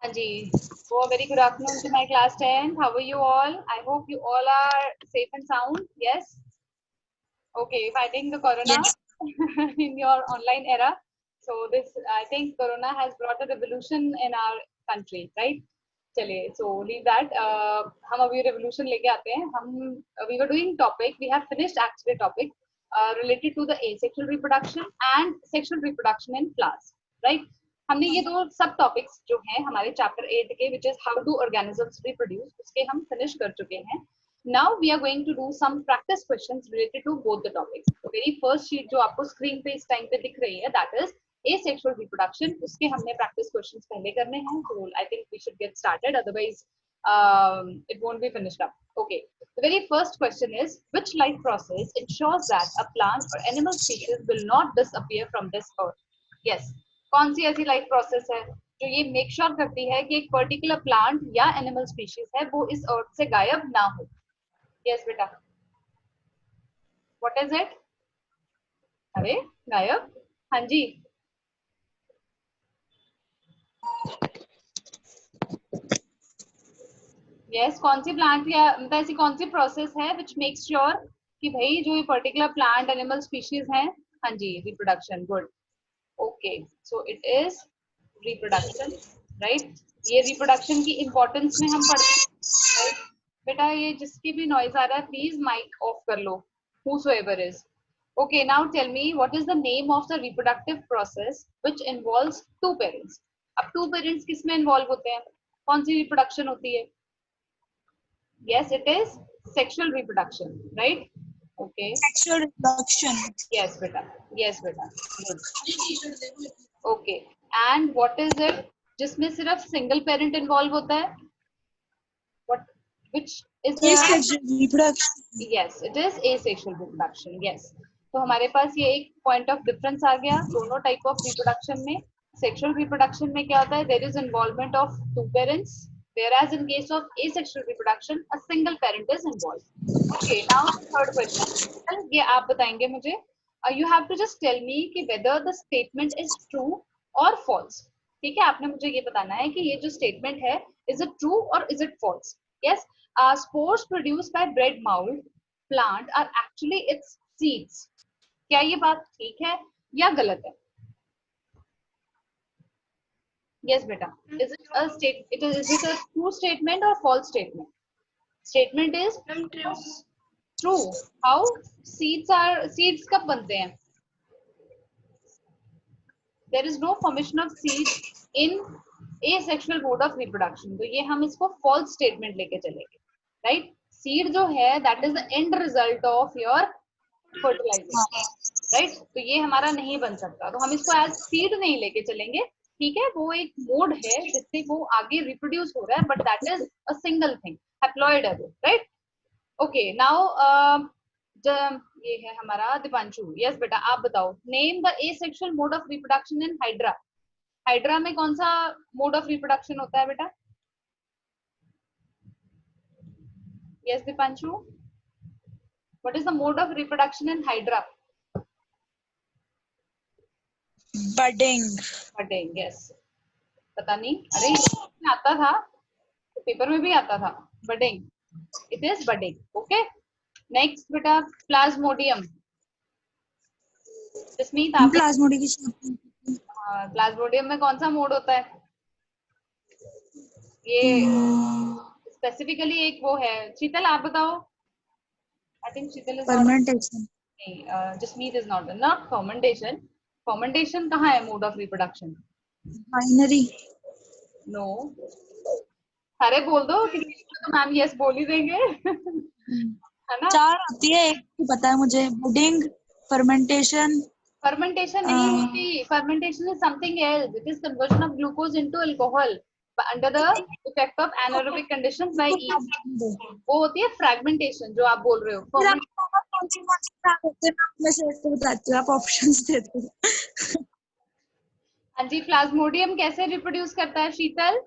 हाँ जी. So a very good afternoon to my class 10. How are you all? I hope you all are safe and sound. Yes. Okay. Fighting the corona Yes. in your online era. So this, I think, corona has brought a revolution in our country, right? चलिए, so leave that. हम अभी revolution लेके आते हैं. We were doing topic. We have finished actually topic related to the asexual reproduction and sexual reproduction in plants, right? हमने ये दो सब टॉपिक्स जो हैं हमारे चैप्टर 8 के which is how do organisms reproduce उसके हम फिनिश कर चुके हैं. Now we are going to do some practice questions related to both the topics. तो वेरी फर्स्ट शीट जो आपको स्क्रीन पे इस टाइम पे दिख रही है दैट इज asexual reproduction. उसके हमने प्रैक्टिस क्वेश्चंस पहले करने हैं. So I think we should get started, otherwise it won't be finished up. Okay, the very first question is which life process ensures that a plant or animal species will not disappear from this earth? Yes, कौन सी ऐसी life process है जो ये make sure करती है कि एक particular plant या एनिमल स्पीशीज है वो इस अर्थ से गायब ना हो? यस बेटा, व्हाट इज इट? अरे गायब, हाँ जी. यस, कौन सी प्लांट या मतलब ऐसी कौन सी प्रोसेस है विच मेक्स श्योर कि भाई जो ये पर्टिकुलर प्लांट एनिमल स्पीशीज हैं, हाँ जी, reproduction. Good. Okay, so it is reproduction, right? ये रिप्रोडक्शन की इंपॉर्टेंस में हम पढ़ते हैं, राइट? बेटा ये जिसकी भी नॉइज आ रहा है प्लीज माइक ऑफ कर लो, whosoever is. Okay, now tell me what is the name of the reproductive process which involves two parents? अब two parents किस में इन्वॉल्व होते हैं? कौन सी रिप्रोडक्शन होती है? Yes, it is sexual reproduction, right? Okay. Sexual reproduction. Yes, beta. Yes, beta. Good. Okay. And what is it? जिसमें सिर्फ single parent involve होता है? What? Which is the? Asexual reproduction. Yes, it is asexual reproduction. Yes. तो हमारे पास ये एक point of difference आ गया दोनों type of reproduction में. Sexual reproduction में क्या होता है? There is involvement of two parents. Whereas in case of asexual reproduction, a single parent is involved. Okay, now third question. ये आप बताएंगे मुझे. You have to just tell me कि whether the statement is true or false. ठीक है, आपने मुझे ये बताना है कि ये जो statement है, is it true or is it false? Yes, spores produced by bread mold plant are actually its seeds. क्या ये बात ठीक है या गलत है? Yes, beta. Is it a true statement or false statement? Statement is true. How? Seeds कब बनते हैं? There is no formation of seeds in asexual mode of reproduction. तो ये हम इसको false statement लेके चलेंगे, right? Seed जो है that is the end result of your fertilization, right? तो ये हमारा नहीं बन सकता, तो हम इसको as seed नहीं लेके चलेंगे. ठीक है, वो एक मोड है जिससे वो आगे रिप्रोड्यूस हो रहा है, but that is a single thing, haploid है वो, राइट? ओके, नाउ ये है हमारा दीपांशु. यस बेटा, आप बताओ. Name the asexual mode of reproduction in hydra. Hydra में कौन सा मोड ऑफ रिप्रोडक्शन होता है बेटा? Yes Deepanshu, what is the mode of reproduction in hydra? Budding. Budding. Yes, पता नहीं, अरे आता था तो पेपर में भी आता था. Budding, it is budding. Okay, next बेटा प्लाज्मोडियम. जसमीत आप. Plasmodium. प्लाज्मोडियम में कौन सा मोड होता है? ये स्पेसिफिकली एक वो है. शीतल आप बताओ. I think Sheetal is Fermentation. नहीं, Jasmeet is not fermentation. Fermentation कहाँ है mode of reproduction? Binary. No. सारे बोल दो, किसी तो मैम यस बोल ही देंगे. है ना? चार होती है, एक तो पता है मुझे. Budding, fermentation. फर्मेंटेशन नहीं होती. Fermentation is something else. It is conversion of glucose into alcohol under the effect of anaerobic conditions by yeast. वो होती है फ्रैगमेंटेशन जो आप बोल रहे हो. आप ऑप्शंस दे दो. हाँ जी, प्लाज्मोडियम कैसे रिप्रोड्यूस करता है Sheetal?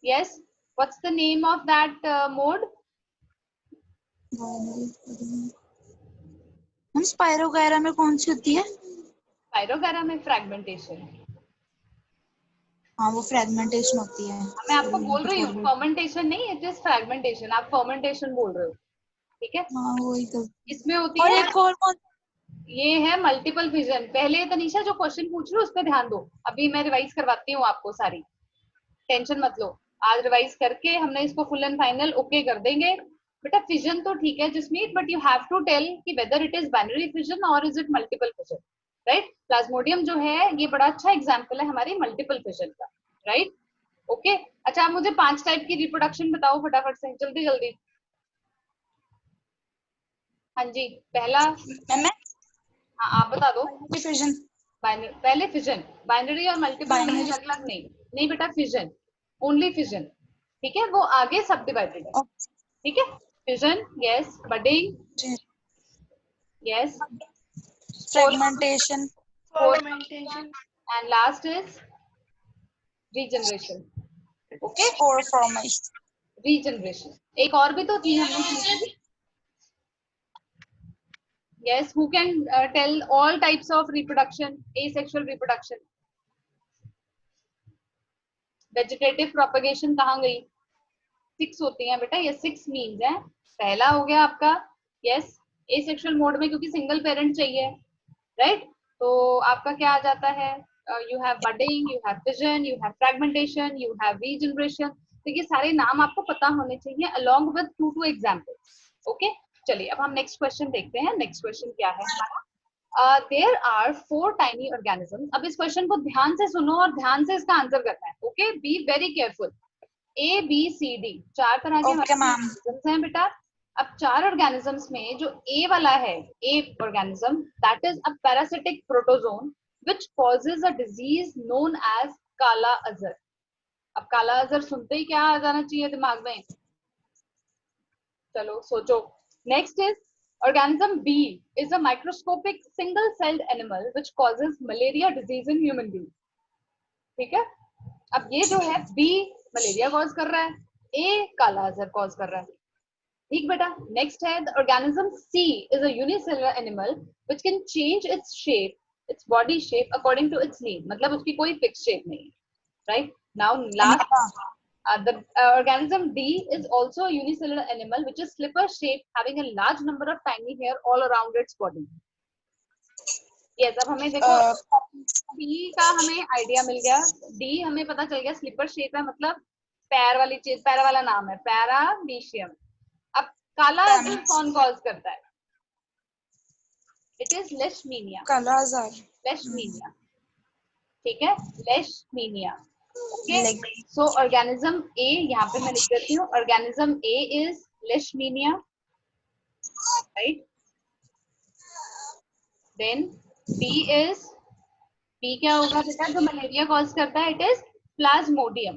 Yes, what's the name of that mode? हम स्पाइरोगैरा में कौन सी होती है? स्पाइरोगैरा में फ्रैगमेंटेशन. हाँ वो फ्रेगमेंटेशन होती है। मैं आपको बोल रही हूँ फर्मेंटेशन नहीं, इट इज फ्रेगमेंटेशन, आप फर्मेंटेशन बोल रहे हो, ठीक है। हाँ वही तो। इसमें होती और है, एक और कौन? ये है मल्टीपल फिजन। पहले तनीषा जो क्वेश्चन पूछ रही हूँ उस पर ध्यान दो, अभी मैं रिवाइज करवाती हूँ आपको सारी, टेंशन मत लो। आज रिवाइज करके हमने इसको फुल एंड फाइनल ओके कर देंगे। बेटा फिजन तो ठीक है Jasmeet, but you have to tell कि whether it is binary fission or is it multiple fission, right. Plasmodium जो है ये बड़ा अच्छा एग्जाम्पल है हमारी मल्टीपल फिजन का, राइट। ओके अच्छा, आप मुझे 5 टाइप की रिप्रोडक्शन बताओ फटाफट से, जल्दी जल्दी। हाँ जी, पहला। मैं हाँ आप बता दो। फिजन। पहले फिजन, बाइनरी और मल्टीपल नहीं, बाइनरी। अलग अलग नहीं। नहीं बेटा फिजन, ओनली फिजन, ठीक है। वो आगे सब डिवाइडेड है, ठीक है। Fission yes, budding yes, fragmentation. And last is regeneration. Okay, spore formation. Regeneration. एक और भी तो थी हमने सीखी थी। Yes, who can tell all types of reproduction, asexual reproduction? Vegetative propagation कहाँ गई? 6 होती हैं बेटा, ये 6 मीन्स है। पहला हो गया आपका यस, एसेक्सुअल मोड में क्योंकि सिंगल पेरेंट चाहिए, राइट। तो आपका क्या आ जाता है, you have budding, you have fission, you have fragmentation, you have regeneration. तो ये सारे नाम आपको पता होने चाहिए अलोंग विद 2 एग्जाम्पल्स। ओके चलिए अब हम नेक्स्ट क्वेश्चन देखते हैं। नेक्स्ट क्वेश्चन क्या है हमारा, देयर आर 4 टाइनी ऑर्गेनिज्म। अब इस क्वेश्चन को ध्यान से सुनो और ध्यान से इसका आंसर करना है, okay, be very careful. A B C D 4 तरह के ओके मैम। ऑर्गेनिजम्स हैं बेटा। अब 4 ऑर्गेनिजम्स में जो ए वाला है, A organism, that is a parasitic protozoan which causes a disease known as kala azar. अब काला अजहर सुनते ही क्या आ जाना चाहिए दिमाग में, चलो सोचो। Next is organism B is a microscopic single celled animal which causes malaria disease in human beings, ठीक है। अब ये जो है B मलेरिया कॉज कर रहा है, A काला अजहर कॉज कर रहा है, ठीक बेटा। नेक्स्ट है the organism C is a unicellular animal which can change its shape, its body shape according to its need, मतलब उसकी कोई फिक्स शेप नहीं है, right. Now last the organism D is also a unicellular animal which is slipper shaped having a large number of tiny hair all around its body. Yes, अब हमें देखो D का हमें आइडिया मिल गया, D हमें पता चल गया स्लीपर शेप है, मतलब पैर वाली चीज, पैर वाला नाम है पैरामीशियम। अब काला अजहर कौन कॉज करता है, इट इज लेशमीनिया, काला अजहर। लेशमीनिया, ठीक है, लेशमीनिया। ओके सो ऑर्गेनिज्म ए, यहाँ पे मैं लिख देती हूँ, organism A is leishmania, right. Then B is, B क्या होगा बेटा जो मलेरिया कॉज करता है, it is plasmodium,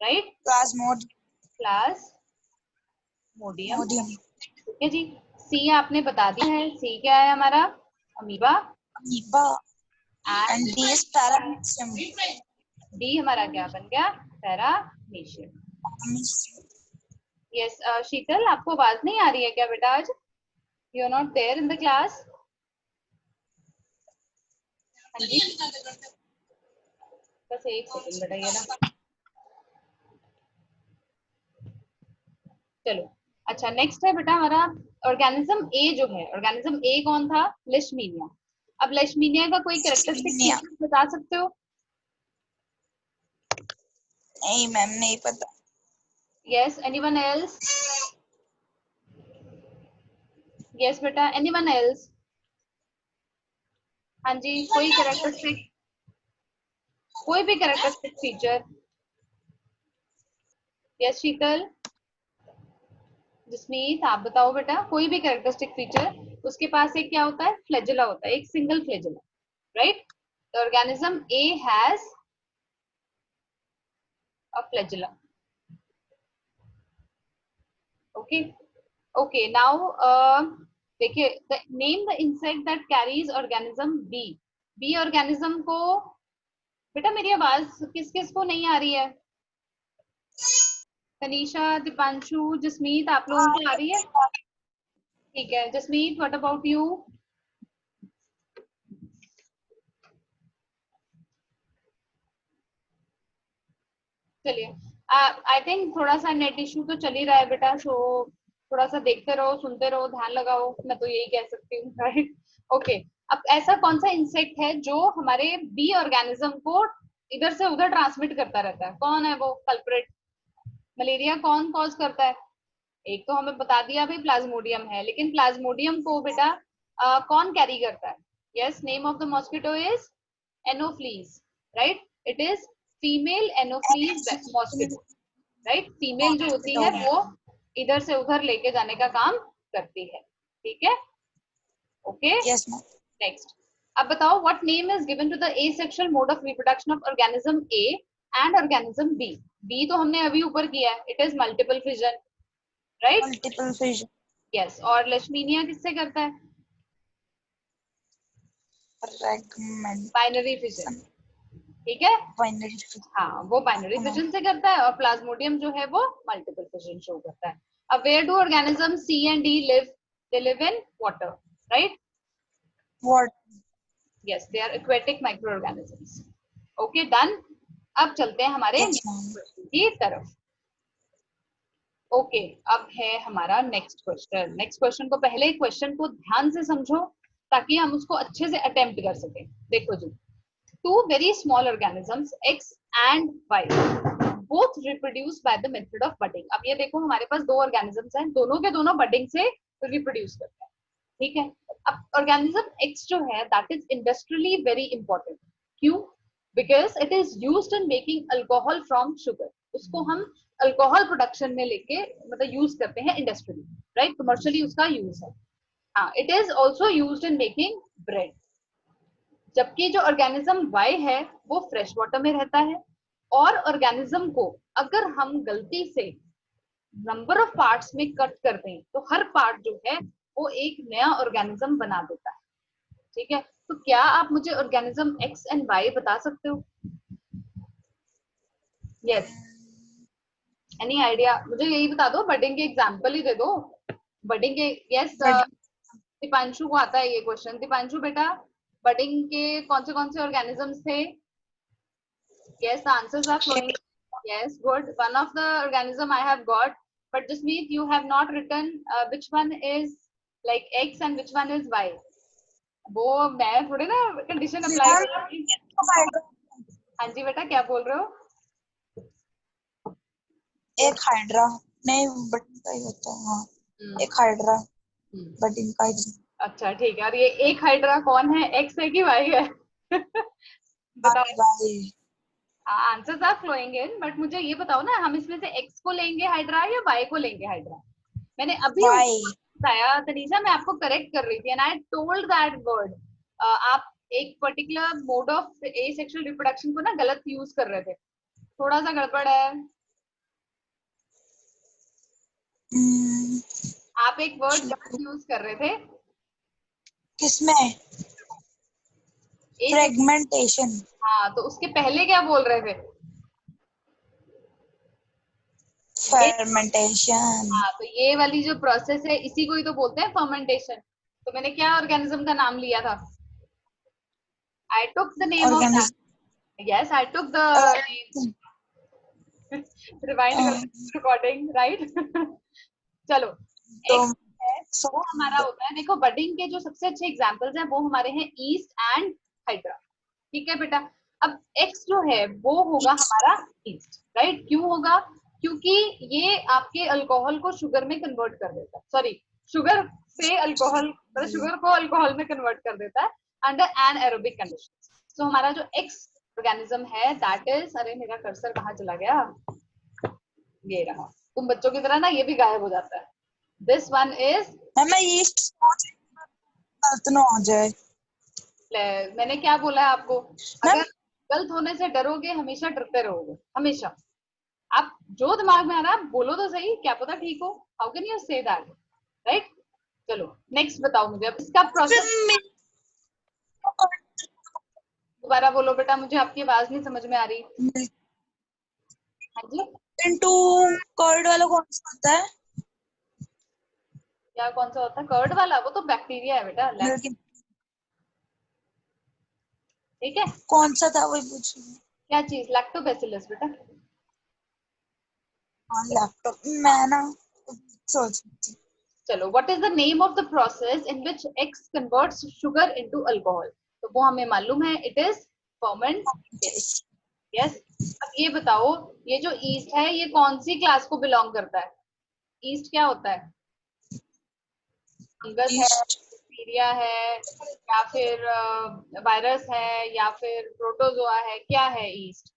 right, plasmodium, ठीक है जी। सी आपने बता दिया है, सी क्या है हमारा, amoeba, amoeba and D is paramecium. D हमारा क्या बन गया, पैरामीशियम। यस शीतल, आपको आवाज नहीं आ रही है क्या बेटा आज, you are not there in the class. हाँ जी, बस एक सेकंड बेटा, ये ना, चलो अच्छा। नेक्स्ट है बेटा हमारा ऑर्गेनिज्म ए जो है, ऑर्गेनिज्म ए कौन था, लेशमीनिया। अब लेशमीनिया का कोई कैरेक्टरिस्टिक फीचर बता सकते हो? नहीं मैम नहीं पता। यस एनीवन एल्स, यस बेटा एनीवन एल्स। हाँ जी, कोई कैरेक्टरिस्टिक, कोई भी कैरेक्टरिस्टिक फीचर। यस शीतल, जसमीत आप बताओ बेटा, कोई भी कैरेक्टरिस्टिक फीचर। उसके पास एक क्या होता है, फ्लैजेला होता है, एक single flagella, right. The organism A has a flagella, okay okay. Now देखिए, the name the insect that carries organism B. B organism को, बेटा मेरी आवाज किस किस को नहीं आ रही है, तनीषा, दीपांशु, जसमीत, आप लोगों को आ रही है, ठीक है। जसमीत व्हाट अबाउट यू, चलिए, आई थिंक थोड़ा सा नेट इशू तो चल ही रहा है बेटा, सो थोड़ा सा देखते रहो, सुनते रहो, ध्यान लगाओ, मैं तो यही कह सकती हूँ, राइट? ओके, अब ऐसा कौन सा इंसेक्ट है जो हमारे बी ऑर्गेनिज्म को इधर से उधर ट्रांसमिट करता रहता है? कौन है वो कल्प्रिट? मलेरिया कौन कॉज करता है? एक तो हमें बता दिया भाई प्लाज्मोडियम है, लेकिन प्लाज्मोडियम को बेटा कौन कैरी करता है? Yes, name of the mosquito is Anopheles, right? It is female Anopheles mosquito, right? Female जो होती है वो इधर से उधर लेके जाने का काम करती है, ठीक है? Okay, yes ma'am. नेक्स्ट। अब बताओ, what name is given to the asexual mode of reproduction of organism A and organism B? B तो हमने अभी ऊपर किया है, it is multiple fission, right? Multiple fission. Yes, और लेशमीनिया किससे करता है? फ्रैगमेंट। बाइनरी फिजन, ठीक है? Binary fission. हाँ, वो बाइनरी फिजन से करता है, और प्लाज्मोडियम जो है वो मल्टीपल फिजन शो करता है। अब where do organism C and D live? They live in water, right? What? Yes, they are aquatic microorganisms. Okay, done. अब चलते हैं हमारे यस मैम। क्वेश्चन की तरफ। ओके, अब है हमारा नेक्स्ट क्वेश्चन। नेक्स्ट क्वेश्चन को, पहले क्वेश्चन को ध्यान से समझो ताकि हम उसको अच्छे से अटेम्प्ट कर सकें। देखो जी, two very small organisms X and Y both reproduce by the method of budding। अब ये देखो, हमारे पास दो organisms हैं, दोनों के दोनों budding से reproduce करते हैं, ठीक है? अब organism X जो है that is industrially very important। क्यों? Because it is used in making alcohol from sugar। उसको हम अल्कोहल प्रोडक्शन में लेके मतलब यूज करते हैं इंडस्ट्रियली, राइट? कमर्शियली उसका यूज है। हाँ, it is also used in making bread. जबकि जो ऑर्गेनिज्म Y है वो फ्रेश वाटर में रहता है, और ऑर्गेनिज्म को अगर हम गलती से नंबर ऑफ पार्ट्स में कट कर दें तो हर पार्ट जो है वो एक नया ऑर्गेनिज्म बना देता है, ठीक है? तो क्या आप मुझे ऑर्गेनिज्म X एंड Y बता सकते हो? Yes, any idea? मुझे यही बता दो, बडिंग के एग्जांपल ही दे दो, बडिंग के। यस, दीपांशु को आता है ये क्वेश्चन। दीपांशु बेटा, बडिंग के कौन से ऑर्गेनिजम्स थे? Yes, the answers are flowing. Yes, good. One of the organism I have got, but Jasmeet, you have not written which one is like X and which one is Y. वो मैं थोड़ी ना condition apply करूंगी। हाँ जी बेटा, क्या बोल रहे हो? एक हाइड्रा, नहीं बटन का ही होता है। हाँ, एक हाइड्रा बटन का ही। अच्छा, ठीक है। और ये एक हाइड्रा कौन है, X है कि Y है? बताओ। Answers are flowing in, but मुझे ये बताओ ना, हम इसमें से X को लेंगे हाइड्रा या Y को लेंगे हाइड्रा? मैंने अभी बताया तनीजा, मैं आपको करेक्ट कर रही थी, and I told that word. आप एक particular mode of asexual reproduction को ना गलत यूज कर रहे थे, थोड़ा सा गड़बड़ है। आप एक वर्ड गलत यूज कर रहे थे। किसमें? फ्रेगमेंटेशन। हाँ, तो उसके पहले क्या बोल रहे थे? फर्मेंटेशन। हाँ, तो ये वाली जो प्रोसेस है इसी को ही तो बोलते हैं फर्मेंटेशन। तो मैंने क्या ऑर्गेनिज्म का नाम लिया था? I took the name of that. Yes, I took the rewind recording, right? चलो, वो हमारा होता है, देखो बडिंग के जो सबसे अच्छे एग्जांपल्स हैं वो हमारे हैं ईस्ट एंड हाइड्रा, ठीक है बेटा? अब एक्स जो है वो होगा हमारा ईस्ट, राइट? क्यों होगा? क्योंकि ये आपके अल्कोहल को शुगर में कन्वर्ट कर देता है, सॉरी, शुगर से अल्कोहल, मतलब शुगर को अल्कोहल में कन्वर्ट कर देता है अंडर एनाएरोबिक कंडीशंस। तो हमारा जो एक्स ऑर्गेनिज्म है दैट इज, अरे मेरा कर्सर कहाँ चला गया? ये रहा। तुम बच्चों की तरह ना ये भी गायब हो जाता है। दिस वन इज, मैं ईस्ट गलत ना हो जाए। मैंने क्या बोला है आपको? अगर गलत होने से डरोगे, हमेशा डरते रहोगे, हमेशा। आप जो दिमाग में आ रहा है बोलो तो सही, क्या पता ठीक हो। How can you say that, right? चलो नेक्स्ट बताओ मुझे अब इसका प्रोसेस। दोबारा बोलो बेटा, मुझे आपकी आवाज नहीं समझ में आ रही। हाँ जी, इनटू कर्ड वाला कौन सा होता है? क्या कौन सा होता है? कर्ड वाला? वो तो बैक्टीरिया है बेटा, ठीक है? कौन सा था वही पूछ रही हूँ। क्या चीज? लैक्टोबैसिलस बेटा। हाँ लैपटॉप मैं ना सोच रही थी। चलो, what is the name of the process in which x converts sugar into alcohol? तो वो हमें मालूम है, इट इज फर्मेंटेशन। यस। अब ये बताओ, ये जो ईस्ट है ये कौन सी क्लास को बिलोंग करता है? ईस्ट क्या होता है? फंगस है, ईस्ट बैक्टीरिया है, या फिर वायरस है, या फिर प्रोटोजोआ है? क्या है ईस्ट?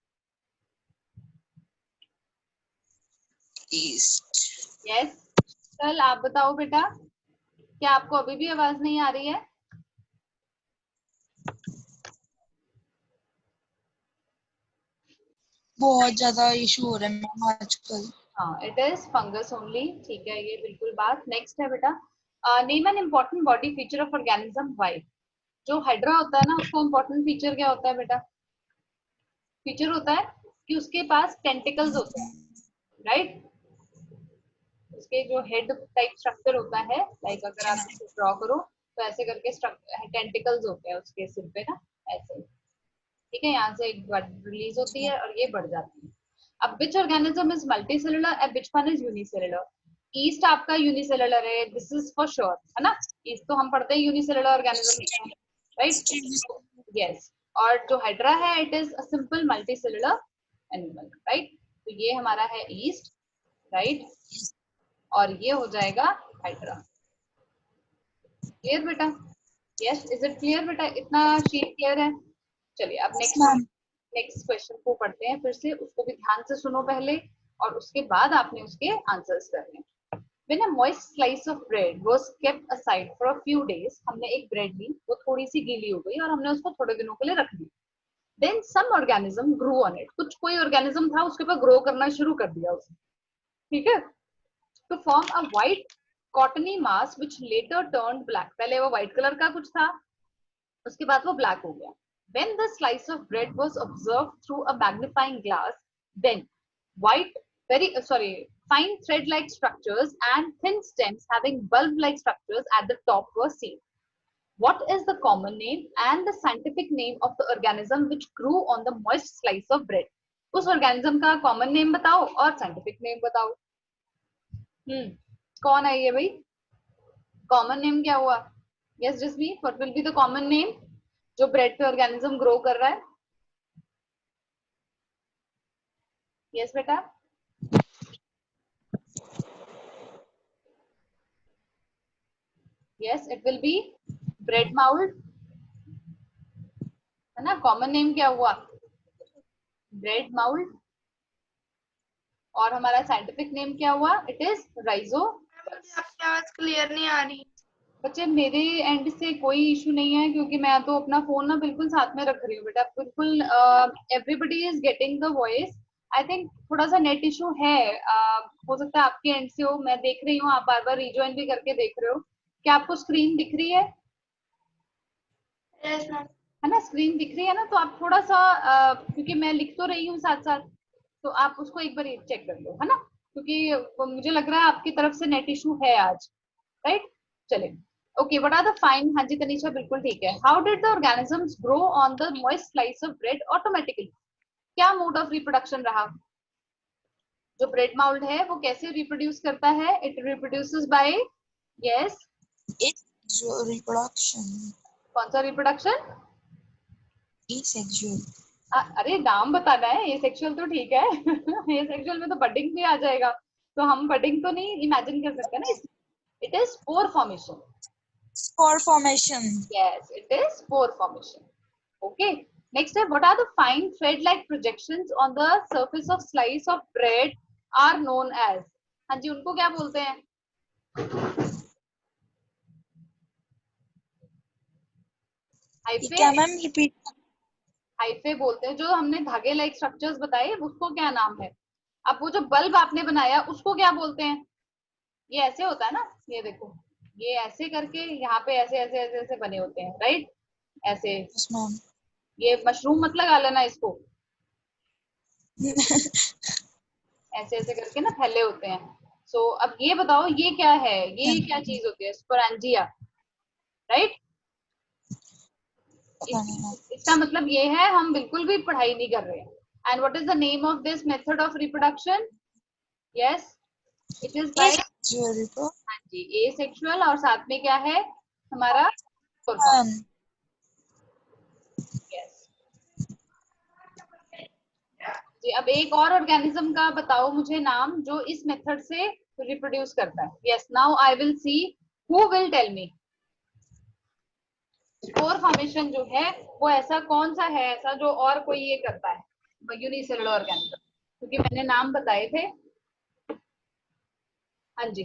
East yes. कल आप बताओ बेटा, क्या आपको अभी भी आवाज नहीं आ रही है? बहुत ज्यादा इशू हो रहा है मैम आजकल। हाँ, इट इज फंगस ओनली। ठीक है, ये बिल्कुल बात। नेक्स्ट है बेटा, name an important body feature of organism white. जो हाइड्रा होता है ना, उसका इम्पोर्टेंट फीचर क्या होता है बेटा? फीचर होता है कि उसके पास टेंटिकल्स होते हैं, राइट? उसके जो हेड टाइप स्ट्रक्चर होता है, लाइक अगर आप इसको ड्रॉ करो तो ऐसे करके टेंटिकल्स होते हैं उसके सिर पे ना, ऐसे। ठीक है, यहाँ से ब्लड रिलीज होती है और ये बढ़ जाती है। अब which organism is multicellular and which one is unicellular? East आपका यूनिसेलुलर है, दिस इज फॉर श्योर, है ना? ईस्ट तो हम पढ़ते हैं यूनिसेलुलर ऑर्गेनिज्म, राइट? यस। और जो हाइड्रा है, it is a simple multicellular animal, right? तो ये हमारा है ईस्ट, राइट? और ये हो जाएगा हाइड्रा। क्लियर बेटा? यस, इज इट क्लियर बेटा? इतना शीट क्लियर है? चलिए अब नेक्स्ट क्वेश्चन को पढ़ते हैं फिर से, उसको भी ध्यान से सुनो पहले, और उसके बाद आपने उसके आंसर्स करने हैं। When a moist slice of bread was kept aside for a few days, हमने एक ब्रेड ली, वो थोड़ी सी गीली हो गई और हमने उसको थोड़े दिनों के लिए रख दी। Then some organism grew on it, कुछ कोई ऑर्गेनिज्म था उसके ऊपर ग्रो करना शुरू कर दिया उसने, ठीक है? To form a white cottony mass which later turned black. पहले वो व्हाइट कलर का कुछ था, उसके बाद वो ब्लैक हो गया। When the slice of bread was observed through a magnifying glass, then white, fine thread-like structures and thin stems having bulb-like structures at the top were seen. What is the common name and the scientific name of the organism which grew on the moist slice of bread? उस organism का common name बताओ और scientific name बताओ। कौन है ये भाई? Common name क्या हुआ? Yes Jasmeet, what will be the common name जो ब्रेड पे ऑर्गेनिज्म ग्रो कर रहा है? यस बेटा, yes it will be bread mould, है ना? कॉमन नेम क्या हुआ? Bread mould. और हमारा साइंटिफिक नेम क्या हुआ? इट इज राइजो। आपकी आवाज क्लियर नहीं आ रही। बच्चे मेरे एंड से कोई इशू नहीं है, क्योंकि मैं तो अपना फोन ना बिल्कुल साथ में रख रही हूँ बेटा, बिल्कुल everybody is getting the voice. I think थोड़ा सा नेट इशू है, हो सकता है आपके एंड से हो। मैं देख रही हूँ, आप बार बार रिज्वाइन भी करके देख रहे हो। क्या आपको स्क्रीन दिख रही है? Yes ma'am. है ना, स्क्रीन दिख रही है ना? तो आप थोड़ा सा क्योंकि मैं लिख तो रही हूँ साथ साथ, तो आप उसको एक बार चेक कर लो, है ना? क्योंकि मुझे लग रहा है आपकी तरफ से नेट इशू है आज, राइट? चलिए, okay, what are the fine, हाँ जी तनीषा बिल्कुल ठीक है। How did the organisms grow on the moist slice of bread automatically? क्या मोड ऑफ रिप्रोडक्शन रहा? जो ब्रेड माउल्ड है वो कैसे रिप्रोड्यूस करता है? इट रिप्रोड्यूसेस बाय, यस, जो रिप्रोडक्शन कौन सा रिप्रोडक्शन? सेक्सुअल। अरे नाम बताना है, ये सेक्सुअल तो ठीक है ये सेक्सुअल में तो बडिंग भी आ जाएगा, तो हम बडिंग तो नहीं इमेजिन कर सकते ना। It is spore formation. Spore formation. Yes, it is spore formation. Okay. Next step, what are the fine thread-like projections on the surface of slice of bread are known as? हाँ जी, उनको क्या बोलते हैं? क्या ma'am repeat? Hyphae बोलते हैं। जो हमने धागे लाइक स्ट्रक्चर्स बताए उसको क्या नाम है? अब वो जो बल्ब आपने बनाया उसको क्या बोलते हैं? ये ऐसे होता है ना, ये देखो, ये ऐसे करके यहाँ पे ऐसे ऐसे ऐसे ऐसे बने होते हैं, राइट? ऐसे। Yes ma'am. ये मशरूम मत लगा लेना इसको, ऐसे ऐसे करके ना फैले होते हैं। सो अब ये बताओ ये क्या है? ये क्या चीज होती है? Sporangia, right? इसका मतलब ये है हम बिल्कुल भी पढ़ाई नहीं कर रहे हैं। And what is the name of this method of reproduction? Yes, it is by, Asexual तो हाँ जी, ए सेक्सुअल, और साथ में क्या है हमारा man. यस जी। अब एक और ऑर्गेनिज्म का बताओ मुझे नाम जो इस मेथड से रिप्रोड्यूस करता है। Yes, now I will see who will tell me spore formation जो है वो ऐसा कौन सा है ऐसा जो और कोई ये करता है यूनिसेलुलर ऑर्गेनिज्म, क्योंकि मैंने नाम बताए थे। हाँ जी,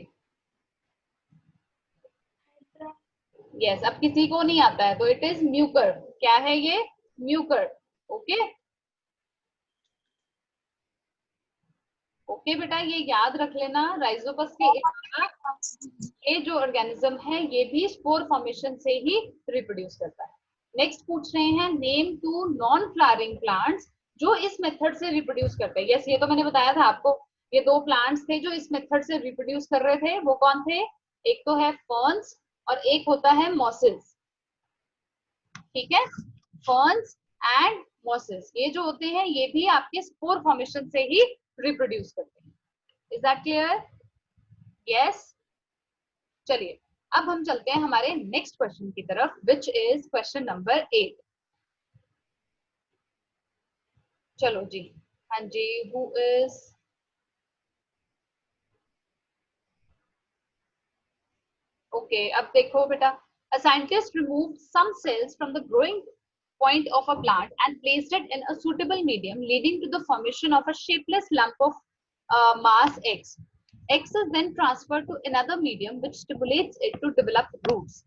यस, अब किसी को नहीं आता है तो इट इज म्यूकर। क्या है ये? म्यूकर। ओके ओके बेटा, ये याद रख लेना, राइजोपस के अलावा ये जो ऑर्गेनिज्म है ये भी स्पोर फॉर्मेशन से ही रिप्रोड्यूस करता है। नेक्स्ट पूछ रहे हैं name to non flowering plants जो इस मेथड से रिप्रोड्यूस करते हैं। यस, ये तो मैंने बताया था आपको, ये दो प्लांट्स थे जो इस मेथड से रिप्रोड्यूस कर रहे थे, वो कौन थे? एक तो है फर्न्स और एक होता है मॉसेस। ठीक है, फर्न्स एंड मॉसेस ये जो होते हैं ये भी आपके स्पोर फॉर्मेशन से ही रिप्रोड्यूस करते हैं। Is that clear? यस, चलिए अब हम चलते हैं हमारे नेक्स्ट क्वेश्चन की तरफ, विच इज क्वेश्चन नंबर 8। चलो जी, हाँ जी, हु इज, ओके अब देखो बेटा, a scientist removed some cells from the growing point of a plant and placed it in a suitable medium leading to the formation of a shapeless lump of mass X. X is then transferred to another medium which stimulates it to develop roots.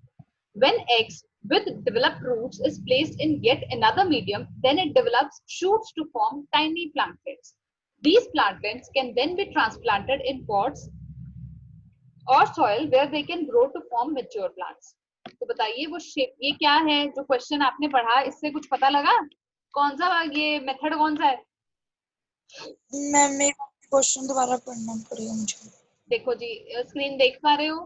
When X with developed roots is placed in yet another medium, then it develops shoots to form tiny plantlets. These plantlets can then be transplanted in pots or soil where they can grow to form mature plants. तो बताइए वो shape ये क्या है जो question आपने पढ़ा, इससे कुछ पता लगा कौन सा ये मेथड कौन सा है? मैम मेरे क्वेश्चन दोबारा पढ़ना पड़ेगा मुझे। देखो जी, स्क्रीन देख पा रहे हो?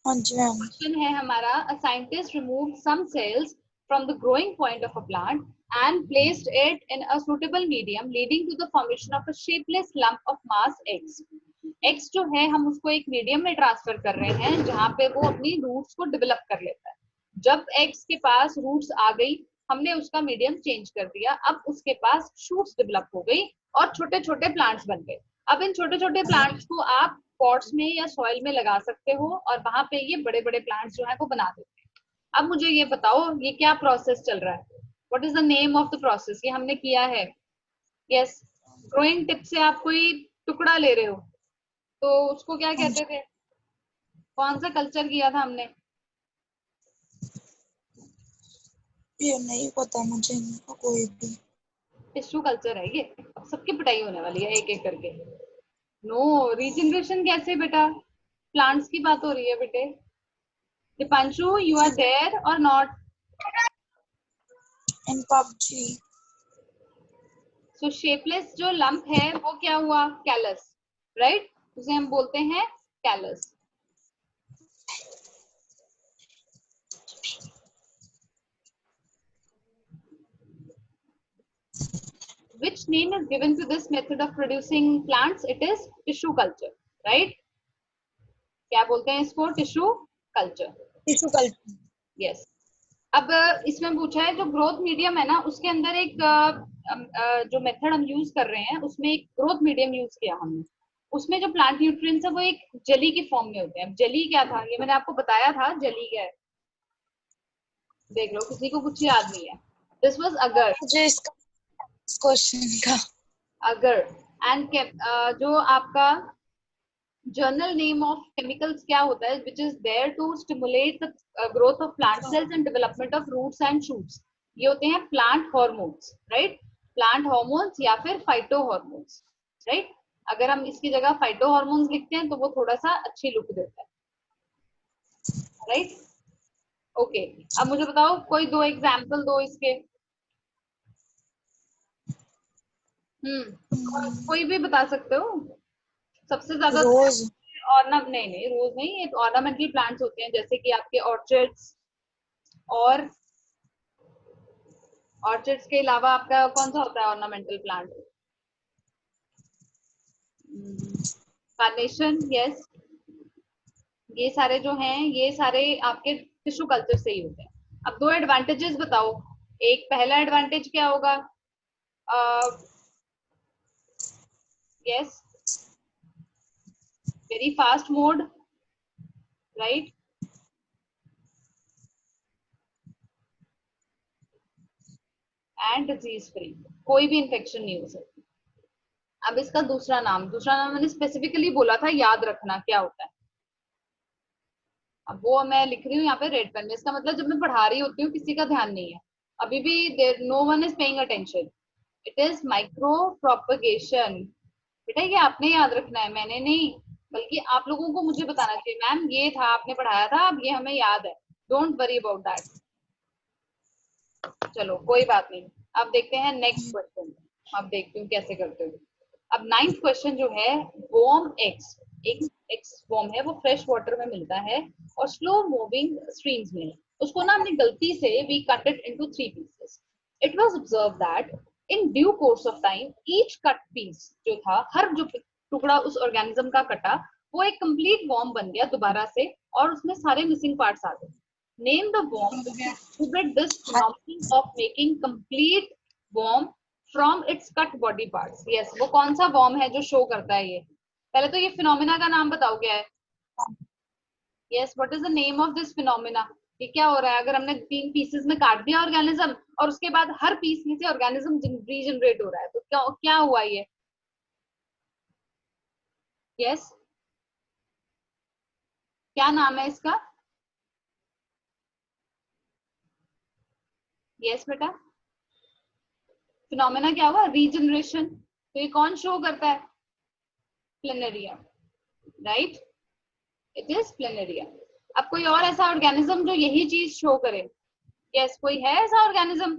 हाँ जी मैम। क्वेश्चन है हमारा, a scientist removed some cells from the growing point of a plant and placed it in a suitable medium leading to the formation of a shapeless lump of mass X. X जो है हम उसको एक medium में transfer कर रहे हैं जहां पे वो अपनी रूट्स को डेवलप कर लेता है। जब X के पास रूट्स आ गई, हमने उसका मीडियम चेंज कर दिया, अब उसके पास शूट्स डेवलप हो गई और छोटे छोटे प्लांट्स बन गए। अब इन छोटे छोटे प्लांट्स को आप पॉट्स में या सॉइल में लगा सकते हो और वहां पे ये बड़े बड़े प्लांट्स जो है वो बना देते हैं। अब मुझे ये बताओ ये क्या प्रोसेस चल रहा है? What is the name of the process? ये हमने किया है। यस, ग्रोइंग टिप से आप कोई टुकड़ा ले रहे हो तो उसको क्या हाँ जी, कहते थे? कौन सा कल्चर किया था हमने? ये नहीं पता मुझे इनका कोई भी। टिश्यू कल्चर है ये। अब सबकी पिटाई होने वाली है एक एक करके। नो, रीजनरेशन कैसे बेटा? प्लांट्स की बात हो रही है बेटे। दीपांशु, यू आर देयर और not? In PUBG. So shapeless जो लंप है वो क्या हुआ? Callus, right? उसे हम बोलते हैं callus. Which name is given to this method of producing plants? It is tissue culture, right? क्या बोलते हैं इसको? Tissue culture. Tissue culture. Yes, अब इसमें पूछा है जो ग्रोथ मीडियम है ना उसके अंदर एक जो मेथड हम यूज कर रहे हैं उसमें एक ग्रोथ मीडियम यूज किया हमने। उसमें जो प्लांट न्यूट्रिएंट्स है वो एक जेली की फॉर्म में होते हैं। जेली क्या था ये मैंने आपको बताया था, जेली क्या है देख लो, किसी को कुछ याद नहीं है। दिस वाज अगर, मुझे इसका क्वेश्चन का अगर एंड जो आपका जर्नल नेम ऑफ केमिकल्स क्या होता है, which is there to stimulate the growth of plant cells and development of roots and shoots. ये होते हैं plant hormones, right? Plant hormones या फिर फाइटो हार्मोन्स, राइट? अगर हम इसकी जगह फाइटो हार्मोन्स लिखते हैं तो वो थोड़ा सा अच्छी लुक देता है, राइट? ओके, अब मुझे बताओ कोई दो एग्जाम्पल दो इसके। कोई भी बता सकते हो। सबसे ज्यादा रोज। ऑर्नामेंट, नहीं नहीं रोज नहीं, ये ऑर्नामेंटल प्लांट्स होते हैं जैसे कि आपके ऑर्चिड्स, और ऑर्चिड्स के अलावा आपका कौन सा होता है ऑर्नामेंटल प्लांट? Carnation, yes. ये सारे जो हैं ये सारे आपके टिश्यू कल्चर से ही होते हैं। अब दो एडवांटेजेस बताओ। एक पहला एडवांटेज क्या होगा? Yes, very fast mode, right. And disease free, कोई भी इन्फेक्शन नहीं हो सकती। अब इसका दूसरा नाम मैंने स्पेसिफिकली बोला था, याद रखना क्या होता है। अब वो मैं लिख रही हूँ यहाँ पे रेड पेन में, इसका मतलब जब मैं पढ़ा रही होती हूँ किसी का ध्यान नहीं है, अभी भी no one is paying attention. It is micropropagation. बेटा ये आपने याद रखना है, मैंने नहीं, बल्कि आप लोगों को मुझे बताना चाहिए मैम ये था आपने पढ़ाया था, अब ये हमें याद है। Don't worry about that. चलो कोई बात नहीं। अब देखते हैं नेक्स्ट क्वेश्चन। अब देखती हूँ कैसे करते हो। अब 9th क्वेश्चन जो है, वॉर्म एग्स। एक एग्स वॉर्म है, वो फ्रेश वाटर में मिलता है और स्लो मूविंग स्ट्रीम्स में। उसको ना हमने गलती से we cut it into 3 pieces. It was observe that in due course of time each cut piece जो था, हर जो टुकड़ा उस ऑर्गेनिज्म का कटा, वो एक कंप्लीट वॉर्म बन गया दोबारा से, और उसमें सारे मिसिंग पार्ट्स आ गए। Name the worm which exhibit this phenomenon of making complete worm from its cut body parts. Yes, वो कौन सा worm है जो शो करता है ये? पहले तो ये फिनोमिना का नाम बताओ क्या है? Yes, what is the name of this phenomena? ये क्या हो रहा है? अगर हमने 3 पीसेस में काट दिया ऑर्गेनिज्म और उसके बाद हर पीस में से ऑर्गेनिज्म रीजनरेट हो रहा है, तो क्या क्या हुआ ये? Yes, क्या नाम है इसका? Yes बेटा, फिनोमेना क्या हुआ? रीजनरेशन। तो ये कौन शो करता है? Planaria, right. It is planaria. अब कोई और ऐसा ऑर्गेनिज्म जो यही चीज शो करे? यस, कोई है ऐसा ऑर्गेनिज्म?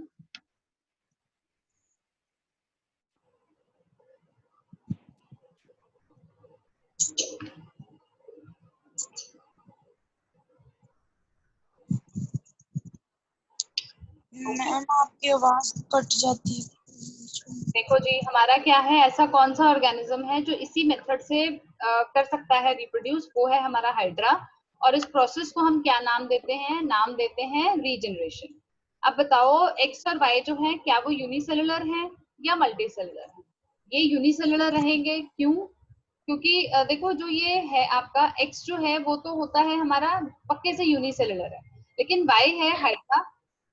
मैम आपकी आवाज कट जाती है। देखो जी, हमारा क्या है, ऐसा कौन सा ऑर्गेनिज्म है जो इसी मेथड से कर सकता है रिप्रोड्यूस? वो है हमारा हाइड्रा। और इस प्रोसेस को हम क्या नाम देते हैं? नाम देते हैं रीजनरेशन। अब बताओ एक्स और वाई जो है, क्या वो यूनिसेलुलर हैं या मल्टीसेलुलर हैं? ये यूनिसेलुलर रहेंगे, क्यों? क्योंकि देखो जो ये है आपका एक्स जो है वो तो होता है हमारा पक्के से यूनिसेलुलर है, लेकिन वाई है हाइड्रा,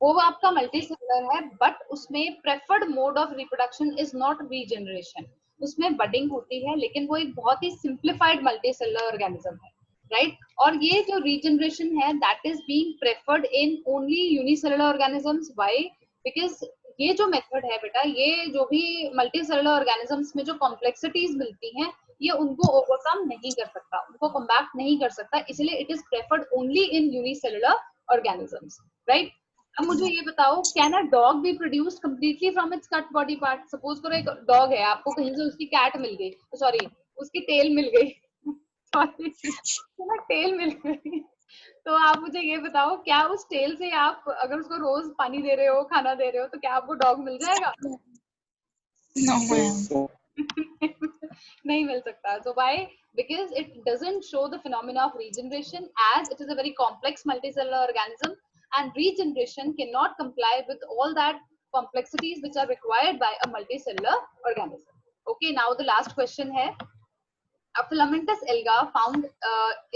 वो आपका मल्टी सेलुलर है, बट उसमें preferred mode of reproduction is not regeneration. उसमें बडिंग होती है, लेकिन वो एक बहुत ही सिंप्लीफाइड मल्टी सेलुलर ऑर्गेनिज्म है, राइट। और ये जो रीजनरेशन है that is being preferred in only unicellular organisms. Why? Because ये जो मेथड है बेटा, ये जो भी मल्टी सेलुलर ऑर्गेनिजम्स में जो कॉम्प्लेक्सिटीज मिलती हैं, ये उनको ओवरकम नहीं कर सकता, उनको कम्बैक्ट नहीं कर सकता, इसलिए it is preferred only in unicellular organisms, right. अब मुझे ये बताओ, can a dog be produced completely from its cut body part? Suppose करो एक डॉग है, आपको कहीं से उसकी कैट मिल गई, सॉरी उसकी टेल मिल गई, सॉरी ना टेल मिल गई, तो आप मुझे ये बताओ, क्या उस टेल से आप अगर उसको रोज पानी दे रहे हो, खाना दे रहे हो, तो क्या आपको डॉग मिल जाएगा? No ma'am. नहीं मिल सकता। So why? Because it doesn't show the phenomena of regeneration, as it is a very complex multicellular organism, and regeneration cannot comply with all that complexities which are required by a multicellular organism. Okay, now the last question है, a filamentous alga found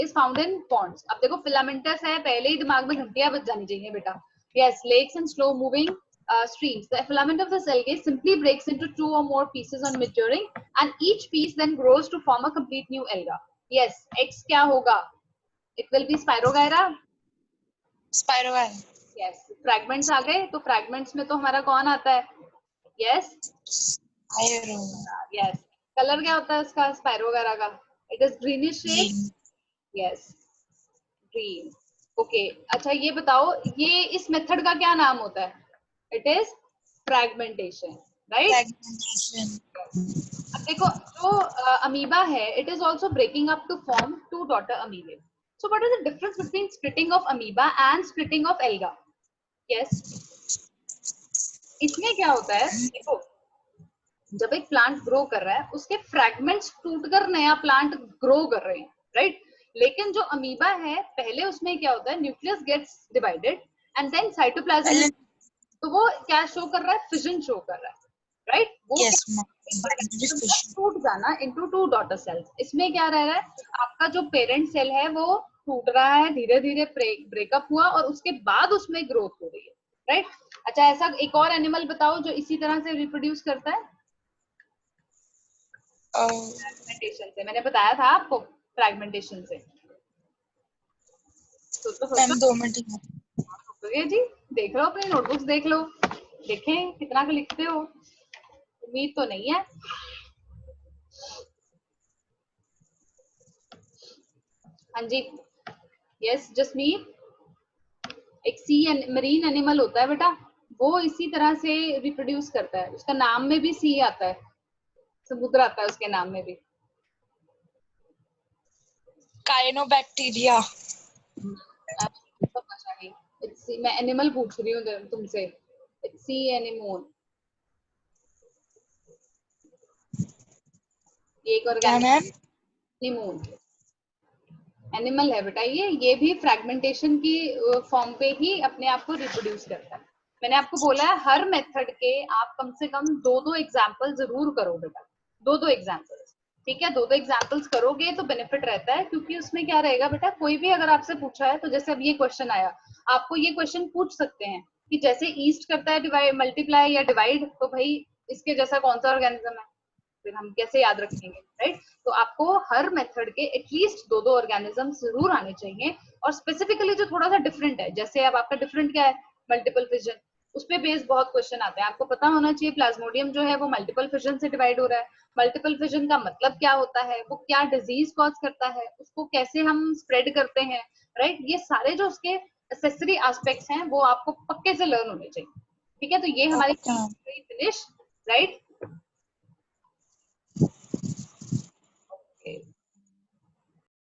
is found in ponds. अब देखो filamentous है, पहले ही दिमाग में घंटियां बज जानी चाहिए बेटा। Yes, lakes and slow moving streams. The filament of this algae simply breaks into 2 or more pieces on maturing, and each piece then grows to form a complete new alga. Yes, X क्या होगा? It will be Spirogyra. Spirogyra. Yes, fragments आ गए, तो fragments में तो हमारा कौन आता है? Yes, आयरो। yes. कलर क्या होता है उसका स्पाइरोगायरा का? It is greenish shade. Yes, green. Okay, अच्छा ये बताओ, ये इस मेथड का क्या नाम होता है? It is fragmentation, right? Fragmentation. अब देखो जो अमीबा है, it is also breaking up to form 2 daughter amoebae. So what is the difference between splitting of amoeba and splitting of alga? Yes, इसमें क्या होता है? देखो जब एक प्लांट ग्रो कर रहा है उसके फ्रैगमेंट्स टूटकर नया प्लांट ग्रो कर रहे हैं, राइट? लेकिन जो अमीबा है पहले उसमें क्या होता है, nucleus gets divided and then cytoplasm, तो वो क्या शो कर रहा है, फिजन शो कर रहा है, राइट? वो यस टूट जाना इनटू टू डॉटर सेल्स। इसमें क्या रह रहा है, आपका जो पेरेंट सेल है वो टूट रहा है, धीरे धीरे ब्रेकअप हुआ और उसके बाद उसमें ग्रोथ हो रही है, राइट? अच्छा, ऐसा एक और एनिमल बताओ जो इसी तरह से रिप्रोड्यूस करता है फ्रैगमेंटेशन से। मैंने बताया था आपको फ्रैगमेंटेशन से। मैम 2 मिनट जी, देख लो अपनी नोटबुक्स, देख लो, देखें कितना का लिखते हो, उम्मीद तो नहीं है। हाँ जी, यस जसमीत, एक सी मरीन एनिमल होता है बेटा, वो इसी तरह से रिप्रोड्यूस करता है, उसका नाम में भी सी आता है, समुद्र आता है उसके नाम में भी। काइनोबैक्टीरिया। मैं एनिमल पूछ रही हूँ तुमसे, इट्स सी एनिमोन, एक ऑर्गेनिज्म एनिमल है बेटा, ये भी फ्रैगमेंटेशन की फॉर्म पे ही अपने आप को रिप्रोड्यूस करता है। मैंने आपको बोला है हर मेथड के आप कम से कम 2-2 एग्जाम्पल जरूर करो बेटा, 2-2 एग्जाम्पल्स, ठीक है? 2-2 एग्जाम्पल्स करोगे तो बेनिफिट रहता है, क्योंकि उसमें क्या रहेगा बेटा, कोई भी अगर आपसे पूछा है, तो जैसे अब ये क्वेश्चन आया, आपको ये क्वेश्चन पूछ सकते हैं कि जैसे ईस्ट करता है डिवाइड मल्टीप्लाई या डिवाइड, तो भाई इसके जैसा कौन सा ऑर्गेनिज्म है, फिर हम कैसे याद रखेंगे, राइट? तो आपको हर मेथड के एटलीस्ट 2-2 ऑर्गेनिज्म जरूर आने चाहिए। और स्पेसिफिकली जो थोड़ा सा डिफरेंट है, जैसे अब आपका डिफरेंट क्या है, मल्टीपल फिजन, उस पे बेस्ड बहुत क्वेश्चन आते हैं। आपको पता होना चाहिए प्लाज्मोडियम जो है वो मल्टीपल फिजन से डिवाइड हो रहा है, मल्टीपल फिजन का मतलब क्या होता है, वो क्या डिजीज कॉज करता है, उसको कैसे हम स्प्रेड करते हैं, राइट? ये सारे जो उसके एसेसरी एस्पेक्ट्स हैं वो आपको पक्के से लर्न होने चाहिए, ठीक है? तो ये हमारी फिनिश, राइट?